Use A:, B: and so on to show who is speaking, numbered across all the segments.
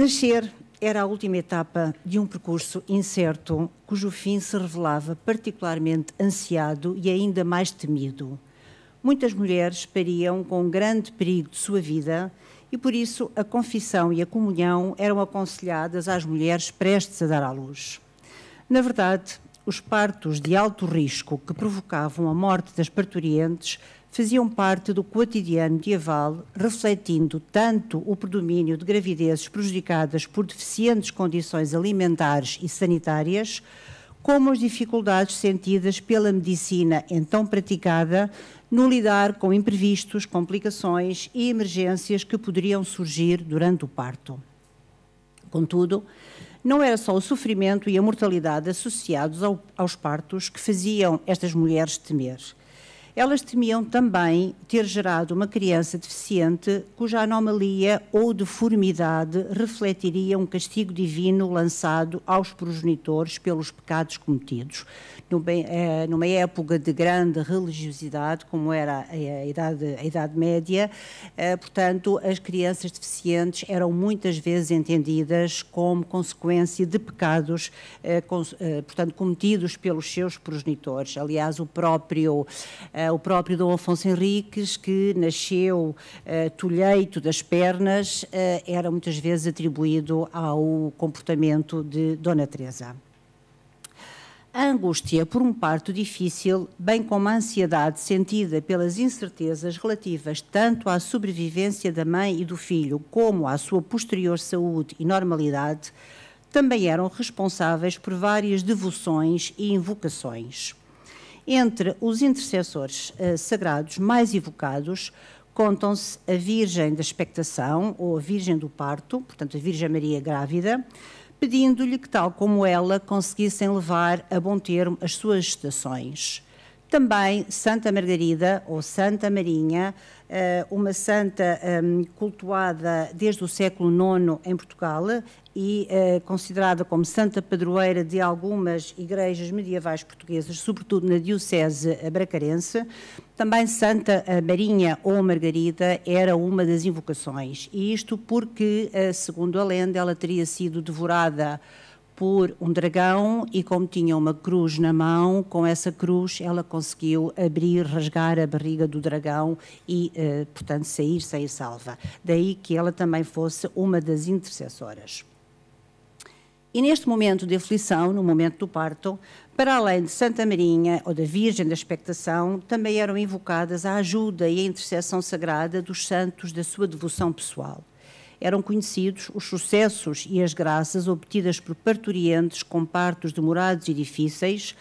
A: Nascer era a última etapa de um percurso incerto, cujo fim se revelava particularmente ansiado e ainda mais temido. Muitas mulheres pariam com grande perigo de sua vida e, por isso, a confissão e a comunhão eram aconselhadas às mulheres prestes a dar à luz. Na verdade, os partos de alto risco que provocavam a morte das parturientes faziam parte do cotidiano medieval, refletindo tanto o predomínio de gravidezes prejudicadas por deficientes condições alimentares e sanitárias, como as dificuldades sentidas pela medicina então praticada no lidar com imprevistos, complicações e emergências que poderiam surgir durante o parto. Contudo, não era só o sofrimento e a mortalidade associados aos partos que faziam estas mulheres temer. Elas temiam também ter gerado uma criança deficiente cuja anomalia ou deformidade refletiria um castigo divino lançado aos progenitores pelos pecados cometidos. Numa época de grande religiosidade, como era a Idade Média, portanto, as crianças deficientes eram muitas vezes entendidas como consequência de pecados, portanto, cometidos pelos seus progenitores. Aliás, o próprio Dom Afonso Henriques, que nasceu tolheito das pernas, era muitas vezes atribuído ao comportamento de Dona Teresa. A angústia por um parto difícil, bem como a ansiedade sentida pelas incertezas relativas tanto à sobrevivência da mãe e do filho, como à sua posterior saúde e normalidade, também eram responsáveis por várias devoções e invocações. Entre os intercessores sagrados mais evocados, contam-se a Virgem da Expectação, ou a Virgem do Parto, portanto a Virgem Maria grávida, pedindo-lhe que, tal como ela, conseguissem levar a bom termo as suas gestações. Também Santa Margarida, ou Santa Marinha, uma santa cultuada desde o século IX em Portugal e considerada como santa padroeira de algumas igrejas medievais portuguesas, sobretudo na diocese bracarense. Também Santa Marinha ou Margarida era uma das invocações, e isto porque, segundo a lenda, ela teria sido devorada por um dragão e, como tinha uma cruz na mão, com essa cruz ela conseguiu rasgar a barriga do dragão e, portanto, sair salva. Daí que ela também fosse uma das intercessoras. E neste momento de aflição, no momento do parto, para além de Santa Marinha ou da Virgem da Expectação, também eram invocadas a ajuda e a intercessão sagrada dos santos da sua devoção pessoal. Eram conhecidos os sucessos e as graças obtidas por parturientes com partos demorados e difíceis,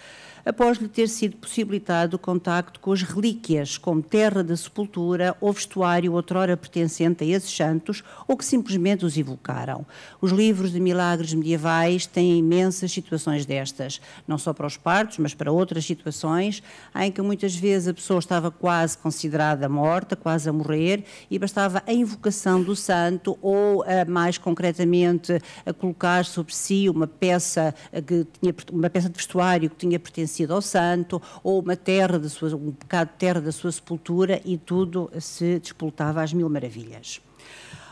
A: após lhe ter sido possibilitado o contacto com as relíquias, como terra da sepultura ou vestuário outrora pertencente a esses santos, ou que simplesmente os evocaram. Os livros de milagres medievais têm imensas situações destas, não só para os partos, mas para outras situações, em que muitas vezes a pessoa estava quase considerada morta, quase a morrer, e bastava a invocação do santo ou, mais concretamente, a colocar sobre si uma peça de vestuário que tinha pertencido ao santo, ou um bocado de terra da sua sepultura, e tudo se despoltava às mil maravilhas.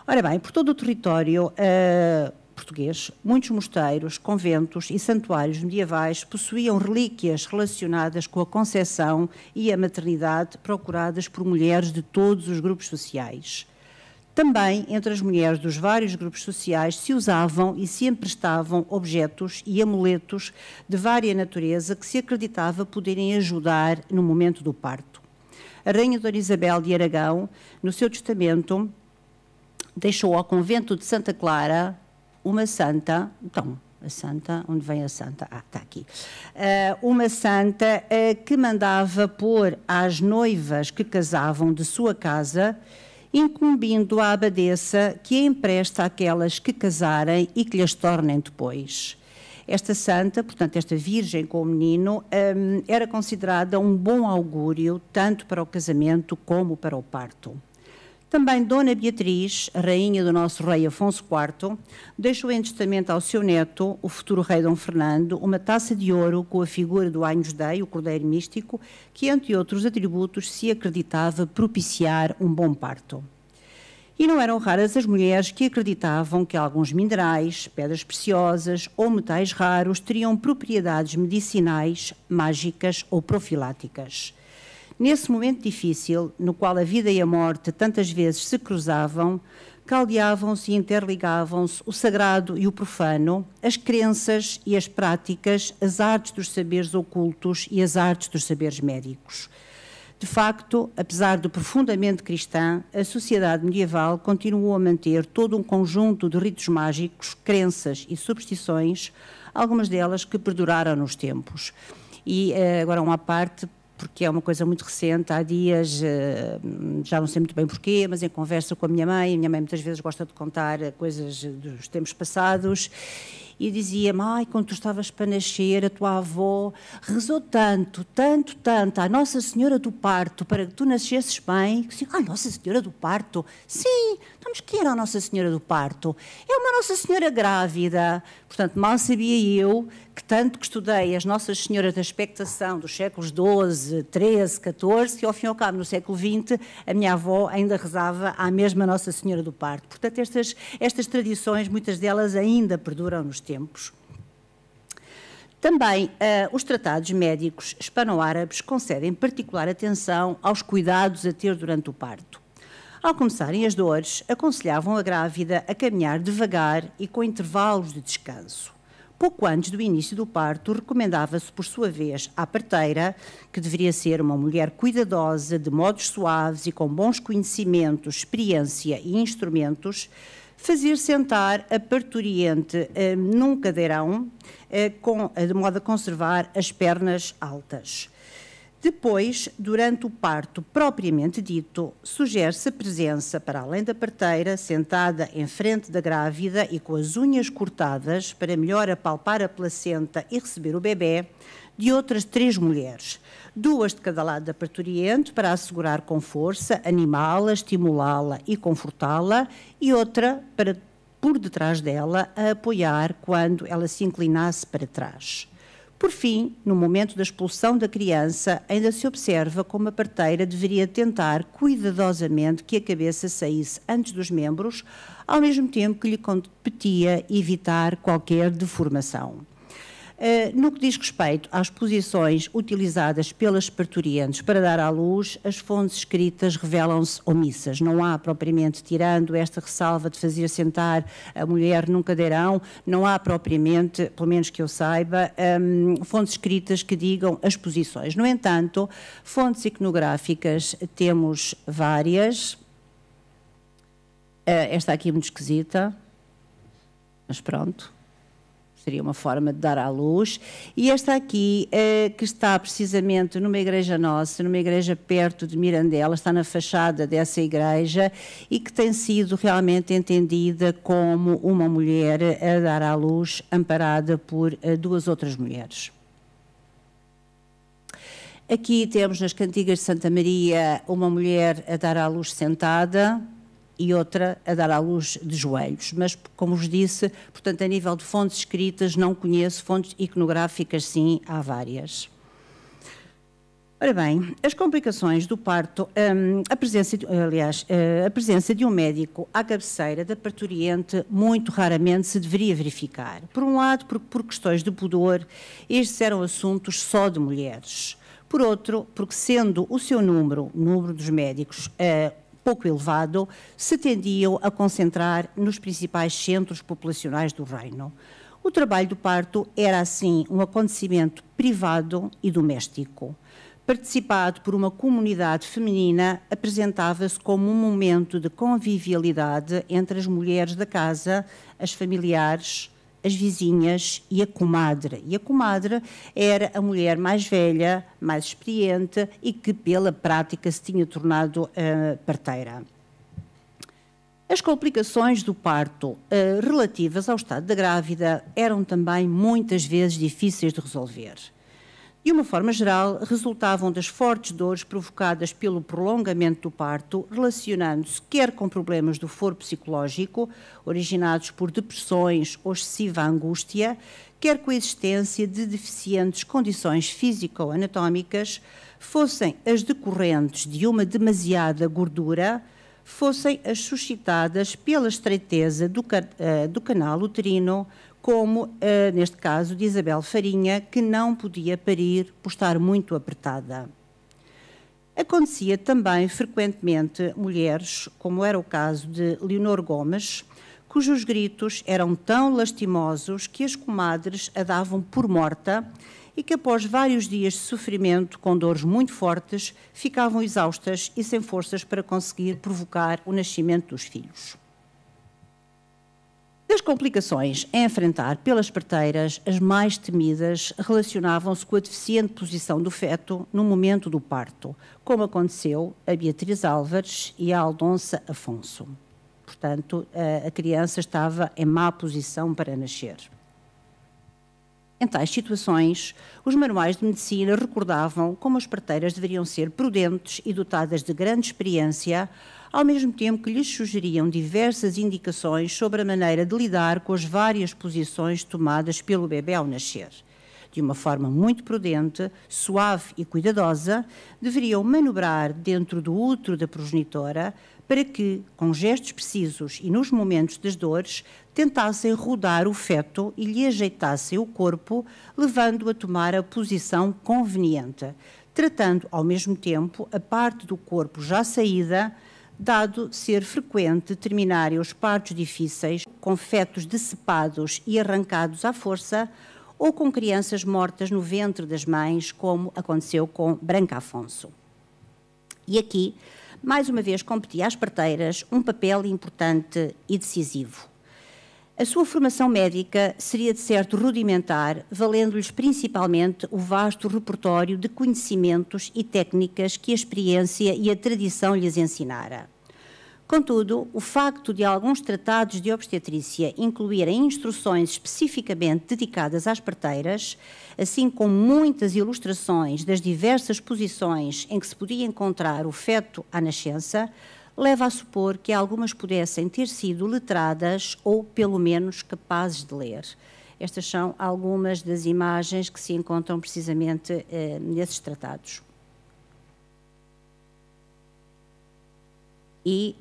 A: Ora bem, por todo o território português, muitos mosteiros, conventos e santuários medievais possuíam relíquias relacionadas com a concepção e a maternidade procuradas por mulheres de todos os grupos sociais. Também, entre as mulheres dos vários grupos sociais, se usavam e se emprestavam objetos e amuletos de vária natureza que se acreditava poderem ajudar no momento do parto. A Rainha Dona Isabel de Aragão, no seu testamento, deixou ao convento de Santa Clara uma santa, a santa, onde vem a santa? Está aqui. Uma santa que mandava pôr às noivas que casavam de sua casa, incumbindo a abadesa que a empresta àquelas que casarem e que lhes tornem depois. Esta santa, portanto, esta virgem com o menino, era considerada um bom augúrio tanto para o casamento como para o parto. Também Dona Beatriz, a rainha do nosso rei Afonso IV, deixou em testamento ao seu neto, o futuro rei Dom Fernando, uma taça de ouro com a figura do Agnus Dei, o cordeiro místico, que, entre outros atributos, se acreditava propiciar um bom parto. E não eram raras as mulheres que acreditavam que alguns minerais, pedras preciosas ou metais raros teriam propriedades medicinais, mágicas ou profiláticas. Nesse momento difícil, no qual a vida e a morte tantas vezes se cruzavam, caldeavam-se e interligavam-se o sagrado e o profano, as crenças e as práticas, as artes dos saberes ocultos e as artes dos saberes médicos. De facto, apesar de profundamente cristã, a sociedade medieval continuou a manter todo um conjunto de ritos mágicos, crenças e superstições, algumas delas que perduraram nos tempos. E agora uma parte, porque é uma coisa muito recente, há dias, já não sei muito bem porquê, mas em conversa com a minha mãe muitas vezes gosta de contar coisas dos tempos passados, e dizia-me, ai, quando tu estavas para nascer, a tua avó rezou tanto, tanto, tanto à Nossa Senhora do Parto para que tu nascesses bem. Ah, Nossa Senhora do Parto? Sim, então, mas que era a Nossa Senhora do Parto? É uma Nossa Senhora grávida. Portanto, mal sabia eu que tanto que estudei as Nossas Senhoras da Expectação dos séculos XII, XIII, XIV, e ao fim e ao cabo, no século XX, a minha avó ainda rezava à mesma Nossa Senhora do Parto. Portanto, estas tradições, muitas delas ainda perduram nos tempos. Também os tratados médicos hispano-árabes concedem particular atenção aos cuidados a ter durante o parto. Ao começarem as dores, aconselhavam a grávida a caminhar devagar e com intervalos de descanso. Pouco antes do início do parto, recomendava-se, por sua vez, à parteira, que deveria ser uma mulher cuidadosa, de modos suaves e com bons conhecimentos, experiência e instrumentos, fazer sentar a parturiente num cadeirão, de modo a conservar as pernas altas. Depois, durante o parto propriamente dito, sugere-se a presença, para além da parteira, sentada em frente da grávida e com as unhas cortadas, para melhor apalpar a placenta e receber o bebê, de outras 3 mulheres, 2 de cada lado da parturiente, para assegurar com força, animá-la, estimulá-la e confortá-la, e outra para, por detrás dela, a apoiar quando ela se inclinasse para trás. Por fim, no momento da expulsão da criança, ainda se observa como a parteira deveria tentar cuidadosamente que a cabeça saísse antes dos membros, ao mesmo tempo que lhe competia evitar qualquer deformação. No que diz respeito às posições utilizadas pelas parturientes para dar à luz, as fontes escritas revelam-se omissas. Não há, propriamente, tirando esta ressalva de fazer sentar a mulher num cadeirão, não há propriamente, pelo menos que eu saiba, fontes escritas que digam as posições. No entanto, fontes iconográficas temos várias. Esta aqui é muito esquisita, mas pronto. Seria uma forma de dar à luz. E esta aqui, que está precisamente numa igreja nossa, numa igreja perto de Mirandela, está na fachada dessa igreja e que tem sido realmente entendida como uma mulher a dar à luz, amparada por 2 outras mulheres. Aqui temos nas cantigas de Santa Maria uma mulher a dar à luz sentada, e outra a dar à luz de joelhos. Mas, como vos disse, portanto, a nível de fontes escritas, não conheço, fontes iconográficas, sim, há várias. Ora bem, as complicações do parto, a presença de um médico à cabeceira da parturiente muito raramente se deveria verificar. Por um lado, por questões de pudor, estes eram assuntos só de mulheres. Por outro, porque sendo o seu número dos médicos, pouco elevado, se tendiam a concentrar nos principais centros populacionais do reino. O trabalho do parto era, assim, um acontecimento privado e doméstico. Participado por uma comunidade feminina, apresentava-se como um momento de convivialidade entre as mulheres da casa, as familiares, as vizinhas e a comadre. E a comadre era a mulher mais velha, mais experiente e que pela prática se tinha tornado parteira. As complicações do parto relativas ao estado da grávida eram também muitas vezes difíceis de resolver. De uma forma geral, resultavam das fortes dores provocadas pelo prolongamento do parto, relacionando-se quer com problemas do foro psicológico, originados por depressões ou excessiva angústia, quer com a existência de deficientes condições físico-anatómicas, fossem as decorrentes de uma demasiada gordura, fossem as suscitadas pela estreiteza do canal uterino, como, neste caso, de Isabel Farinha, que não podia parir por estar muito apertada. Acontecia também, frequentemente, mulheres, como era o caso de Leonor Gomes, cujos gritos eram tão lastimosos que as comadres a davam por morta e que, após vários dias de sofrimento com dores muito fortes, ficavam exaustas e sem forças para conseguir provocar o nascimento dos filhos. Das complicações a enfrentar pelas parteiras, as mais temidas relacionavam-se com a deficiente posição do feto no momento do parto, como aconteceu a Beatriz Álvares e a Aldonça Afonso. Portanto, a criança estava em má posição para nascer. Em tais situações, os manuais de medicina recordavam como as parteiras deveriam ser prudentes e dotadas de grande experiência, ao mesmo tempo que lhes sugeriam diversas indicações sobre a maneira de lidar com as várias posições tomadas pelo bebê ao nascer. De uma forma muito prudente, suave e cuidadosa, deveriam manobrar dentro do útero da progenitora para que, com gestos precisos e nos momentos das dores, tentassem rodar o feto e lhe ajeitassem o corpo, levando-o a tomar a posição conveniente, tratando ao mesmo tempo a parte do corpo já saída, dado ser frequente terminarem os partos difíceis com fetos decepados e arrancados à força ou com crianças mortas no ventre das mães, como aconteceu com Branca Afonso. E aqui, mais uma vez, competia às parteiras um papel importante e decisivo. A sua formação médica seria de certo rudimentar, valendo-lhes principalmente o vasto repertório de conhecimentos e técnicas que a experiência e a tradição lhes ensinara. Contudo, o facto de alguns tratados de obstetrícia incluírem instruções especificamente dedicadas às parteiras, assim como muitas ilustrações das diversas posições em que se podia encontrar o feto à nascença, leva a supor que algumas pudessem ter sido letradas ou, pelo menos, capazes de ler. Estas são algumas das imagens que se encontram precisamente nesses tratados. E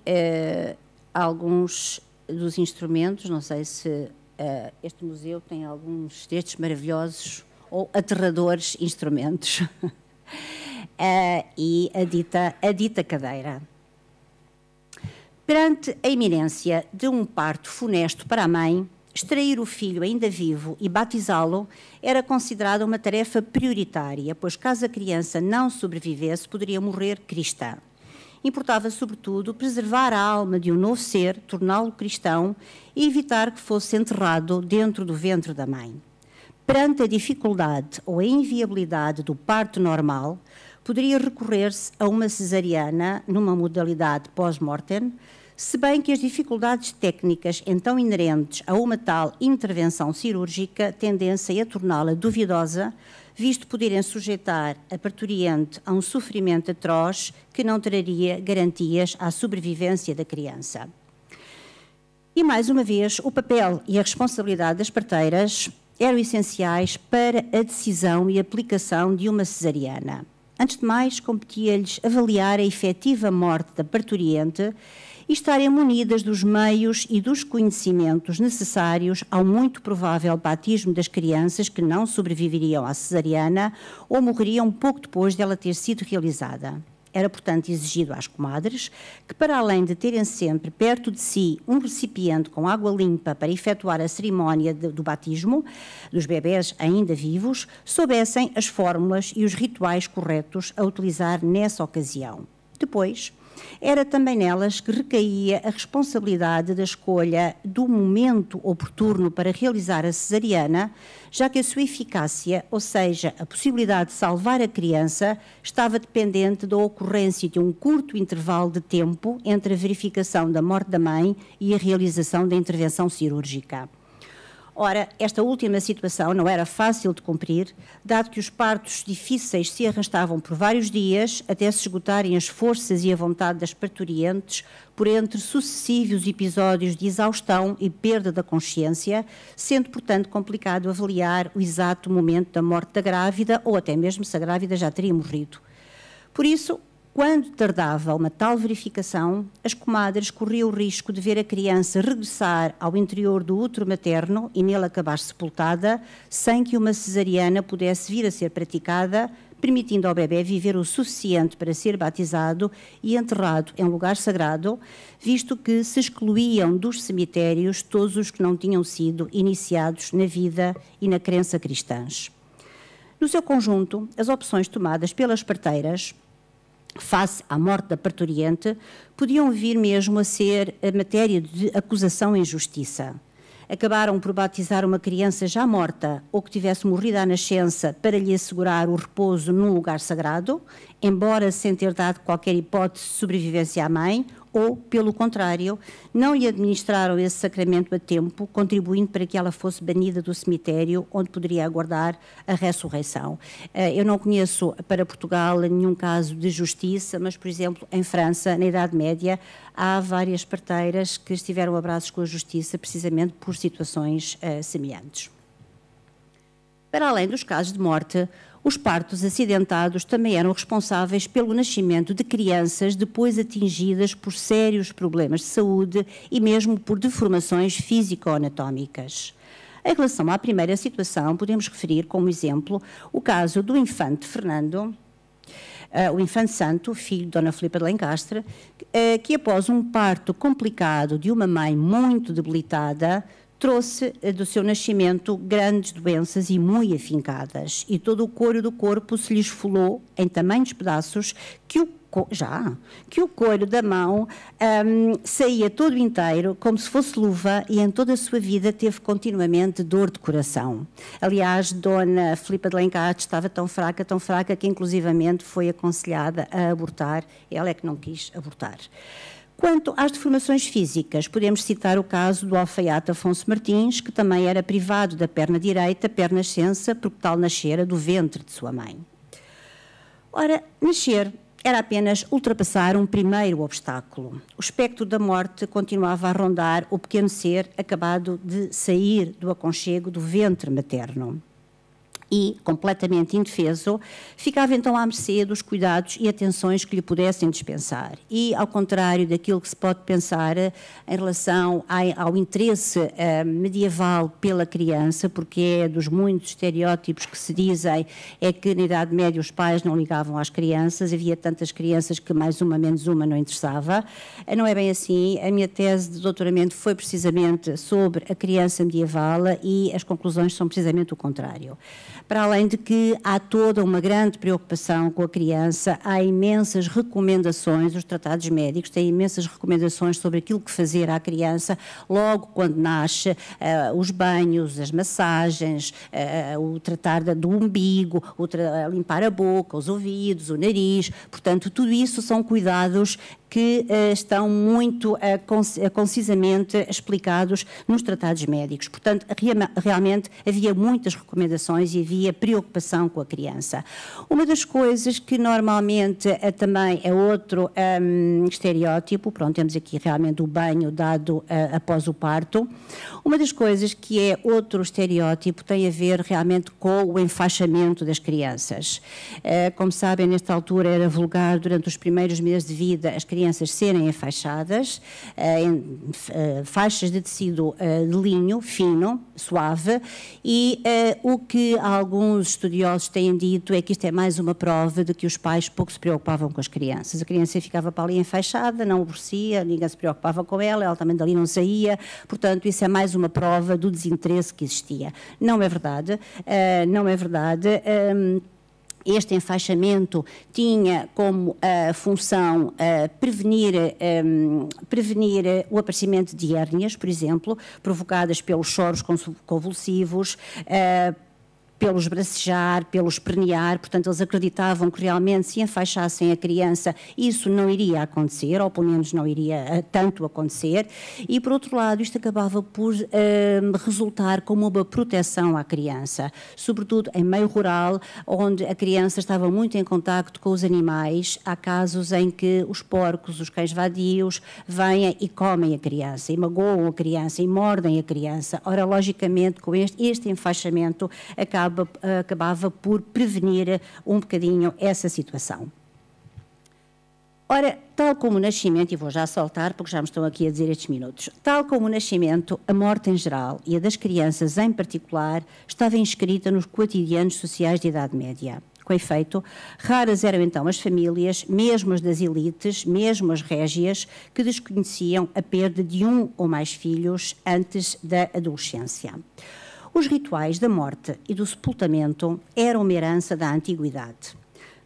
A: alguns dos instrumentos, não sei se este museu tem alguns destes maravilhosos ou aterradores instrumentos, e a dita cadeira. Perante a iminência de um parto funesto para a mãe, extrair o filho ainda vivo e batizá-lo era considerada uma tarefa prioritária, pois caso a criança não sobrevivesse, poderia morrer cristã. Importava, sobretudo, preservar a alma de um novo ser, torná-lo cristão e evitar que fosse enterrado dentro do ventre da mãe. Perante a dificuldade ou a inviabilidade do parto normal, poderia recorrer-se a uma cesariana numa modalidade pós-mortem, se bem que as dificuldades técnicas então inerentes a uma tal intervenção cirúrgica tendessem a torná-la duvidosa, visto poderem sujeitar a parturiente a um sofrimento atroz que não traria garantias à sobrevivência da criança. E, mais uma vez, o papel e a responsabilidade das parteiras eram essenciais para a decisão e aplicação de uma cesariana. Antes de mais, competia-lhes avaliar a efetiva morte da parturiente e estarem munidas dos meios e dos conhecimentos necessários ao muito provável batismo das crianças que não sobreviveriam à cesariana ou morreriam pouco depois dela ter sido realizada. Era, portanto, exigido às comadres que, para além de terem sempre perto de si um recipiente com água limpa para efetuar a cerimónia do batismo dos bebés ainda vivos, soubessem as fórmulas e os rituais corretos a utilizar nessa ocasião. Depois, era também nelas que recaía a responsabilidade da escolha do momento oportuno para realizar a cesariana, já que a sua eficácia, ou seja, a possibilidade de salvar a criança, estava dependente da ocorrência de um curto intervalo de tempo entre a verificação da morte da mãe e a realização da intervenção cirúrgica. Ora, esta última situação não era fácil de cumprir, dado que os partos difíceis se arrastavam por vários dias, até se esgotarem as forças e a vontade das parturientes, por entre sucessivos episódios de exaustão e perda da consciência, sendo, portanto, complicado avaliar o exato momento da morte da grávida, ou até mesmo se a grávida já teria morrido. Por isso, Quando tardava uma tal verificação, as comadres corriam o risco de ver a criança regressar ao interior do útero materno e nele acabar sepultada, sem que uma cesariana pudesse vir a ser praticada, permitindo ao bebê viver o suficiente para ser batizado e enterrado em lugar sagrado, visto que se excluíam dos cemitérios todos os que não tinham sido iniciados na vida e na crença cristãs. No seu conjunto, as opções tomadas pelas parteiras face à morte da parturiente, podiam vir mesmo a ser a matéria de acusação em justiça. Acabaram por batizar uma criança já morta ou que tivesse morrido à nascença para lhe assegurar o repouso num lugar sagrado, embora sem ter dado qualquer hipótese de sobrevivência à mãe, ou, pelo contrário, não lhe administraram esse sacramento a tempo, contribuindo para que ela fosse banida do cemitério, onde poderia aguardar a ressurreição. Eu não conheço para Portugal nenhum caso de justiça, mas, por exemplo, em França, na Idade Média, há várias parteiras que estiveram a braços com a justiça, precisamente por situações semelhantes. Para além dos casos de morte, os partos acidentados também eram responsáveis pelo nascimento de crianças depois atingidas por sérios problemas de saúde e mesmo por deformações físico-anatómicas. Em relação à primeira situação, podemos referir como exemplo o caso do infante Fernando, o infante santo, filho de Dona Filipa de Lencastre, que após um parto complicado de uma mãe muito debilitada, trouxe do seu nascimento grandes doenças e muito afincadas, e todo o couro do corpo se lhe esfolou em tamanhos pedaços que o couro da mão saía todo inteiro, como se fosse luva, e em toda a sua vida teve continuamente dor de coração. Aliás, Dona Filipa de Lencastre estava tão fraca, que inclusivamente foi aconselhada a abortar. Ela é que não quis abortar. Quanto às deformações físicas, podemos citar o caso do alfaiate Afonso Martins, que também era privado da perna direita, perna nascença, porque tal nascera do ventre de sua mãe. Ora, nascer era apenas ultrapassar um primeiro obstáculo. O espectro da morte continuava a rondar o pequeno ser acabado de sair do aconchego do ventre materno. E, completamente indefeso, ficava então à mercê dos cuidados e atenções que lhe pudessem dispensar. E, ao contrário daquilo que se pode pensar em relação ao interesse medieval pela criança, porque é dos muitos estereótipos que se dizem, é que na Idade Média os pais não ligavam às crianças, havia tantas crianças que mais uma, menos uma não interessava. Não é bem assim. A minha tese de doutoramento foi precisamente sobre a criança medieval e as conclusões são precisamente o contrário. Para além de que há toda uma grande preocupação com a criança, há imensas recomendações, os tratados médicos têm imensas recomendações sobre aquilo que fazer à criança logo quando nasce, os banhos, as massagens, o tratar do umbigo, limpar a boca, os ouvidos, o nariz, portanto, tudo isso são cuidados que estão muito concisamente explicados nos tratados médicos. Portanto, realmente havia muitas recomendações e havia preocupação com a criança. Uma das coisas que normalmente também é outro estereótipo, pronto, temos aqui realmente o banho dado após o parto. Uma das coisas que é outro estereótipo tem a ver realmente com o enfaixamento das crianças. Como sabem, nesta altura era vulgar, durante os primeiros meses de vida, as crianças serem enfaixadas em faixas de tecido de linho fino, suave, e o que alguns estudiosos têm dito é que isto é mais uma prova de que os pais pouco se preocupavam com as crianças. A criança ficava para ali enfaixada, não aborrecia, ninguém se preocupava com ela, ela também dali não saía, portanto isso é mais uma prova do desinteresse que existia. Não é verdade, não é verdade. Este enfaixamento tinha como função prevenir o aparecimento de hérnias, por exemplo, provocadas pelos choros convulsivos, pelo esbracejar, pelo espernear, portanto eles acreditavam que realmente se enfaixassem a criança isso não iria acontecer, ou pelo menos não iria tanto acontecer, e por outro lado isto acabava por resultar como uma proteção à criança, sobretudo em meio rural, onde a criança estava muito em contacto com os animais. Há casos em que os porcos, os cães vadios, vêm e comem a criança, e magoam a criança, e mordem a criança. Ora, logicamente, com este enfaixamento acabava por prevenir um bocadinho essa situação. Ora, tal como o nascimento, e vou já saltar porque já me estão aqui a dizer estes minutos, tal como o nascimento, a morte em geral e a das crianças em particular estava inscrita nos cotidianos sociais de Idade Média. Com efeito, raras eram então as famílias, mesmo as das elites, mesmo as régias, que desconheciam a perda de um ou mais filhos antes da adolescência. Os rituais da morte e do sepultamento eram uma herança da antiguidade.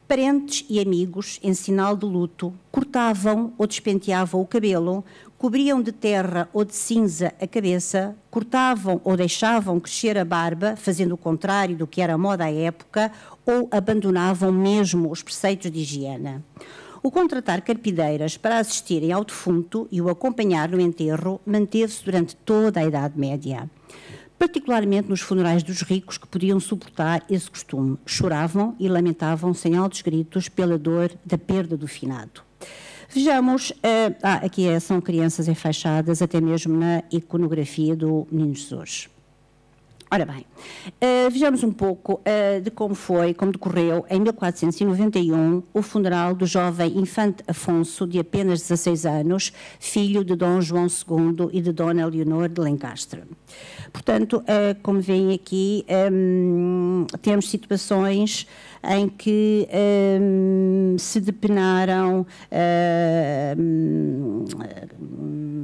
A: Parentes e amigos, em sinal de luto, cortavam ou despenteavam o cabelo, cobriam de terra ou de cinza a cabeça, cortavam ou deixavam crescer a barba, fazendo o contrário do que era a moda à época, ou abandonavam mesmo os preceitos de higiene. O contratar carpideiras para assistirem ao defunto e o acompanhar no enterro manteve-se durante toda a Idade Média. Particularmente nos funerais dos ricos que podiam suportar esse costume. Choravam e lamentavam sem altos gritos pela dor da perda do finado. Vejamos, aqui são crianças enfaixadas, até mesmo na iconografia do Menino Jesus. Ora bem, vejamos um pouco de como decorreu em 1491 o funeral do jovem infante Afonso, de apenas 16 anos, filho de Dom João II e de Dona Leonor de Lencastre. Portanto, como veem aqui, temos situações em que se depenaram,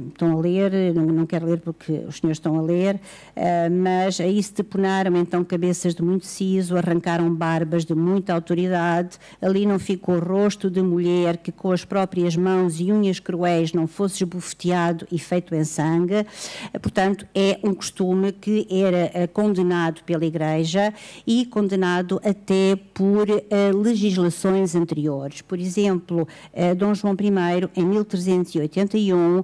A: estão a ler, não quero ler porque os senhores estão a ler, mas aí se depenaram então cabeças de muito siso, arrancaram barbas de muita autoridade, ali não ficou rosto de mulher que com as próprias mãos e unhas cruéis não fosse esbofeteado e feito em sangue. Portanto, é um costume que era condenado pela Igreja e condenado até por legislações anteriores. Por exemplo, Dom João I, em 1381,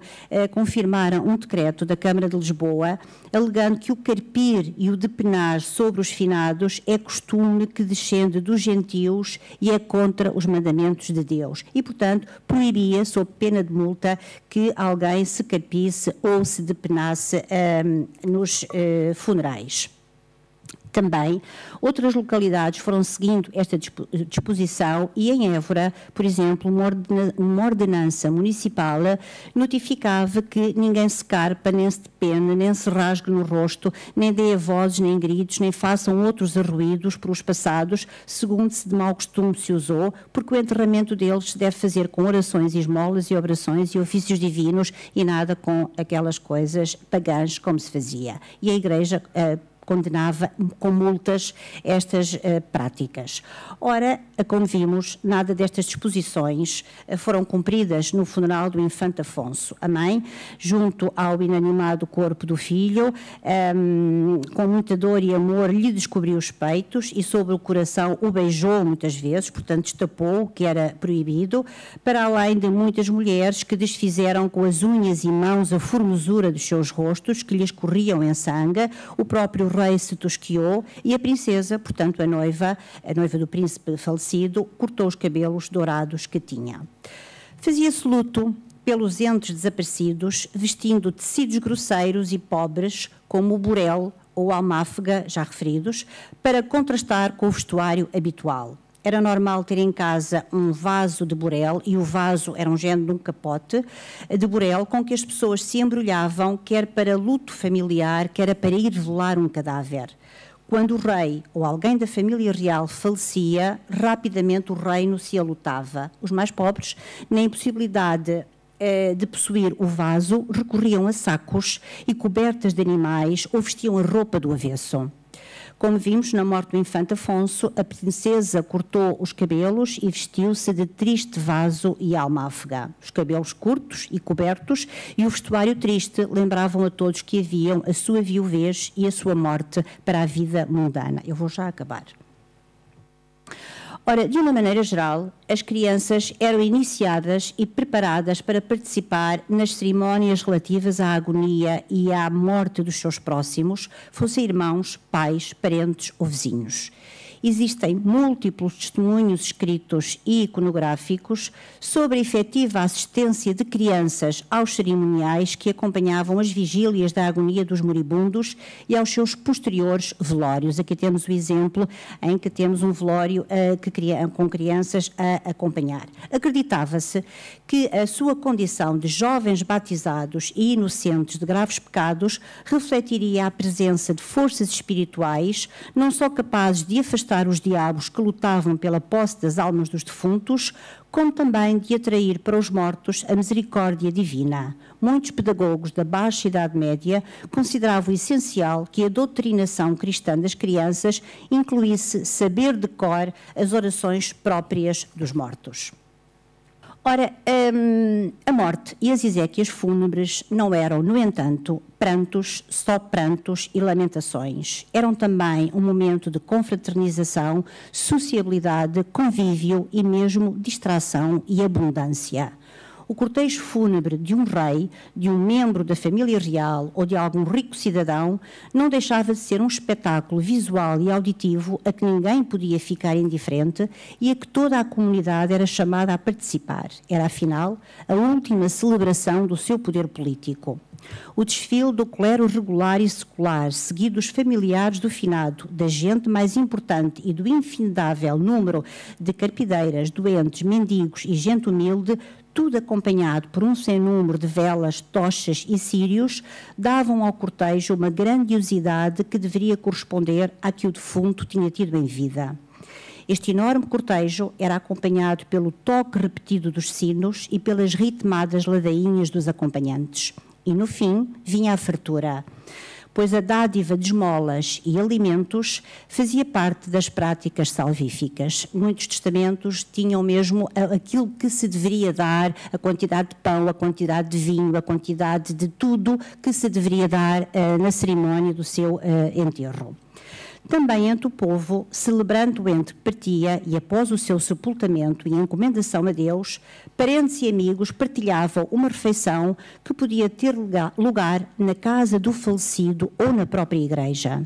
A: confirmaram um decreto da Câmara de Lisboa, alegando que o carpir e o depenar sobre os finados é costume que descende dos gentios e é contra os mandamentos de Deus. E, portanto, proibia, sob pena de multa, que alguém se carpisse ou se depenasse nos funerais. Também, outras localidades foram seguindo esta disposição e em Évora, por exemplo, uma ordenança municipal notificava que ninguém se carpa, nem se depene, nem se rasgue no rosto, nem dê vozes, nem gritos, nem façam outros arruídos por os passados, segundo se de mau costume se usou, porque o enterramento deles se deve fazer com orações e esmolas e orações e ofícios divinos e nada com aquelas coisas pagãs como se fazia. E a Igreja condenava com multas estas práticas. Ora, como vimos, nada destas disposições foram cumpridas no funeral do infante Afonso. A mãe, junto ao inanimado corpo do filho, com muita dor e amor, lhe descobriu os peitos e sobre o coração o beijou muitas vezes, portanto destapou o que era proibido, para além de muitas mulheres que desfizeram com as unhas e mãos a formosura dos seus rostos, que lhes corriam em sangue. O próprio rei se tosquiou e a princesa, portanto a noiva do príncipe falecido, cortou os cabelos dourados que tinha. Fazia-se luto pelos entes desaparecidos, vestindo tecidos grosseiros e pobres, como o burel ou almáfega, já referidos, para contrastar com o vestuário habitual. Era normal ter em casa um vaso de burel, e o vaso era um género de um capote de burel com que as pessoas se embrulhavam, quer para luto familiar, quer para ir velar um cadáver. Quando o rei ou alguém da família real falecia, rapidamente o reino se alutava. Os mais pobres, na impossibilidade de possuir o vaso, recorriam a sacos e cobertas de animais ou vestiam a roupa do avesso. Como vimos, na morte do infante Afonso, a princesa cortou os cabelos e vestiu-se de triste vaso e almáfega. Os cabelos curtos e cobertos e o vestuário triste lembravam a todos que haviam a sua viuvez e a sua morte para a vida mundana. Eu vou já acabar. Ora, de uma maneira geral, as crianças eram iniciadas e preparadas para participar nas cerimónias relativas à agonia e à morte dos seus próximos, fossem irmãos, pais, parentes ou vizinhos. existem múltiplos testemunhos escritos e iconográficos sobre a efetiva assistência de crianças aos cerimoniais que acompanhavam as vigílias da agonia dos moribundos e aos seus posteriores velórios. Aqui temos o exemplo em que temos um velório com crianças a acompanhar. Acreditava-se que a sua condição de jovens batizados e inocentes de graves pecados refletiria a presença de forças espirituais, não só capazes de afastar os diabos que lutavam pela posse das almas dos defuntos, como também de atrair para os mortos a misericórdia divina. Muitos pedagogos da Baixa Idade Média consideravam essencial que a doutrinação cristã das crianças incluísse saber de cor as orações próprias dos mortos. Ora, a morte e as exéquias fúnebres não eram, no entanto, só prantos e lamentações. Eram também um momento de confraternização, sociabilidade, convívio e mesmo distração e abundância. O cortejo fúnebre de um rei, de um membro da família real ou de algum rico cidadão não deixava de ser um espetáculo visual e auditivo a que ninguém podia ficar indiferente e a que toda a comunidade era chamada a participar. Era, afinal, a última celebração do seu poder político. O desfile do clero regular e secular, seguido dos familiares do finado, da gente mais importante e do infindável número de carpideiras, doentes, mendigos e gente humilde, tudo acompanhado por um sem número de velas, tochas e círios, davam ao cortejo uma grandiosidade que deveria corresponder à que o defunto tinha tido em vida. Este enorme cortejo era acompanhado pelo toque repetido dos sinos e pelas ritmadas ladainhas dos acompanhantes. E, no fim, vinha a fartura, pois a dádiva de esmolas e alimentos fazia parte das práticas salvíficas. Muitos testamentos tinham mesmo aquilo que se deveria dar, a quantidade de pão, a quantidade de vinho, a quantidade de tudo que se deveria dar na cerimónia do seu enterro. Também entre o povo, celebrando o ente que partia e após o seu sepultamento e encomendação a Deus, parentes e amigos partilhavam uma refeição que podia ter lugar na casa do falecido ou na própria igreja.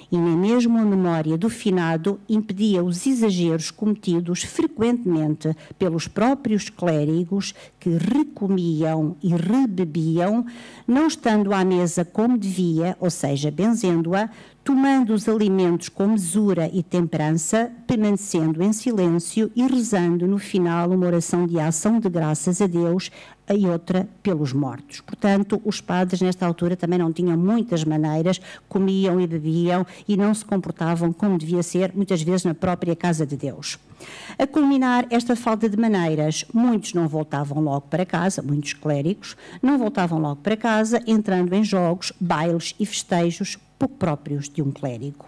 A: E nem mesmo a memória do finado impedia os exageros cometidos frequentemente pelos próprios clérigos que recomiam e rebebiam, não estando à mesa como devia, ou seja, benzendo-a, tomando os alimentos com mesura e temperança, permanecendo em silêncio e rezando no final uma oração de ação de graças a Deus e outra pelos mortos. Portanto, os padres nesta altura também não tinham muitas maneiras, comiam e bebiam e não se comportavam como devia ser, muitas vezes na própria casa de Deus. A culminar esta falta de maneiras, muitos não voltavam logo para casa, muitos clérigos não voltavam logo para casa, entrando em jogos, bailes e festejos pouco próprios de um clérigo.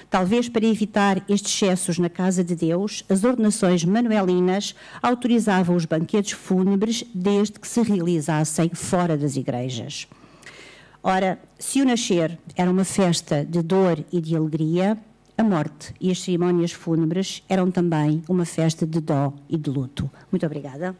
A: Talvez para evitar estes excessos na casa de Deus, as ordenações manuelinas autorizavam os banquetes fúnebres desde que se realizassem fora das igrejas. Ora, se o nascer era uma festa de dor e de alegria, a morte e as cerimónias fúnebres eram também uma festa de dó e de luto. Muito obrigada.